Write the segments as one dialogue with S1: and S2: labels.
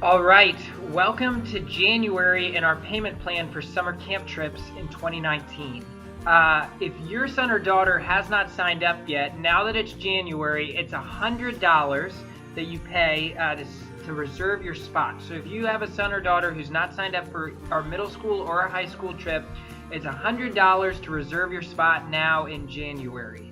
S1: All right, welcome to January and our payment plan for summer camp trips in 2019. If your son or daughter has not signed up yet, now that it's January, it's $100 that you pay to reserve your spot. So if you have a son or daughter who's not signed up for our middle school or our high school trip, it's $100 to reserve your spot now in January.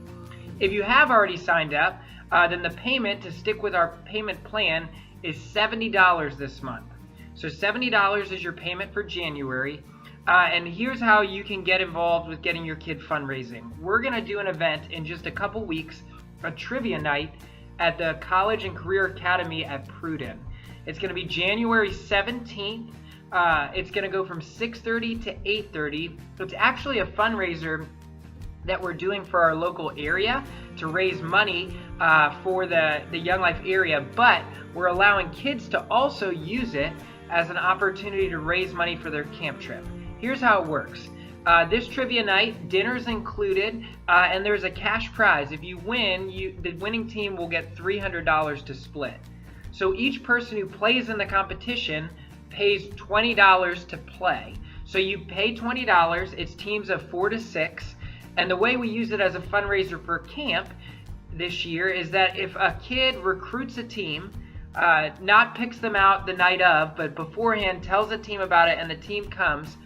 S1: If you have already signed up, then the payment to stick with our payment plan is $70 this month. So $70 is your payment for January. And here's how you can get involved with getting your kid fundraising. We're going to do an event in just a couple weeks, a trivia night at the College and Career Academy at Pruden. It's going to be January 17th. It's going to go from 6:30 to 8:30. It's actually a fundraiser that we're doing for our local area to raise money for the Young Life area, but we're allowing kids to also use it as an opportunity to raise money for their camp trip. Here's how it works. This trivia night, dinner's included, and there's a cash prize. If you win, the winning team will get $300 to split. So each person who plays in the competition pays $20 to play. So you pay $20, it's teams of 4 to 6, and the way we use it as a fundraiser for camp this year is that if a kid recruits a team, not picks them out the night of, but beforehand tells the team about it and the team comes,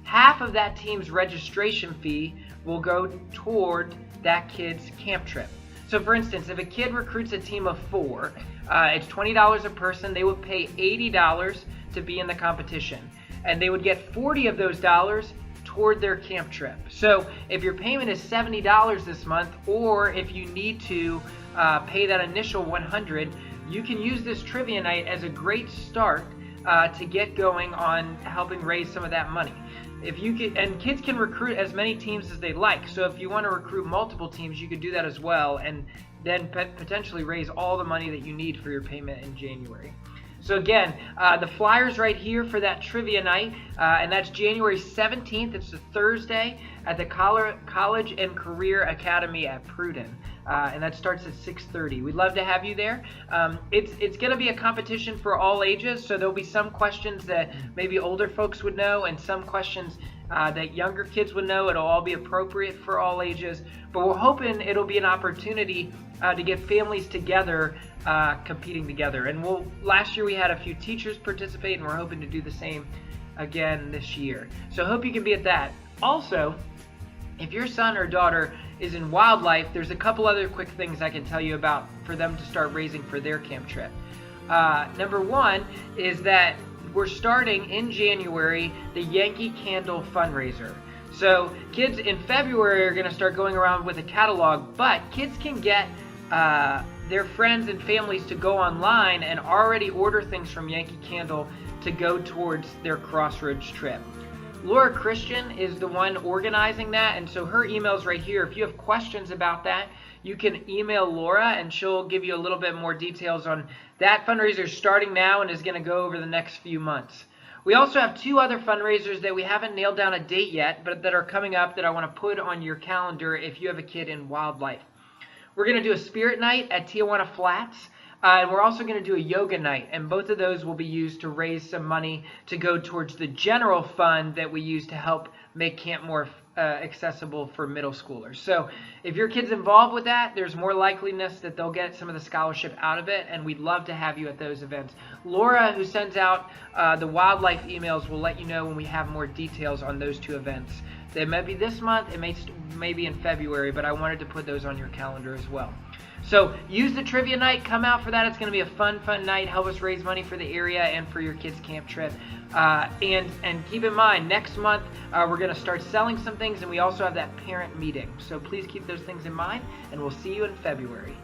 S1: half of that team's registration fee will go toward that kid's camp trip. So for instance, if a kid recruits a team of 4, it's $20 a person. They would pay $80 to be in the competition, and they would get 40 of those dollars toward their camp trip. So if your payment is $70 this month, or if you need to pay that initial $100, you can use this trivia night as a great start to get going on helping raise some of that money. And kids can recruit as many teams as they like. So if you want to recruit multiple teams, you could do that as well, and then potentially raise all the money that you need for your payment in January. So again, the flyer's right here for that trivia night, and that's January 17th. It's a Thursday at the College and Career Academy at Pruden, and that starts at 6:30. We'd love to have you there. It's going to be a competition for all ages, so there'll be some questions that maybe older folks would know and some questions that younger kids would know. It'll all be appropriate for all ages, but we're hoping it'll be an opportunity to get families together competing together. And last year we had a few teachers participate, and we're hoping to do the same again this year. So I hope you can be at that. Also, if your son or daughter is in wildlife, there's a couple other quick things I can tell you about for them to start raising for their camp trip. Number one is that we're starting in January the Yankee Candle fundraiser. So kids in February are going to start going around with a catalog, but kids can get their friends and families to go online and already order things from Yankee Candle to go towards their Crossroads trip. Laura Christian is the one organizing that, and so her email's right here. If you have questions about that, you can email Laura, and she'll give you a little bit more details on that fundraiser starting now and is going to go over the next few months. We also have 2 other fundraisers that we haven't nailed down a date yet, but that are coming up that I want to put on your calendar if you have a kid in wildlife. We're going to do a spirit night at Tijuana Flats, and we're also going to do a yoga night, and both of those will be used to raise some money to go towards the general fund that we use to help make camp more accessible for middle schoolers. So if your kid's involved with that, there's more likeliness that they'll get some of the scholarship out of it, and we'd love to have you at those events. Laura, who sends out the wildlife emails, will let you know when we have more details on those 2 events. They may be this month, it may be in February, but I wanted to put those on your calendar as well. So use the trivia night, come out for that. It's going to be a fun night. Help us raise money for the area and for your kids' camp trip. And keep in mind, next month we're going to start selling some things, and we also have that parent meeting. So please keep those things in mind, and we'll see you in February.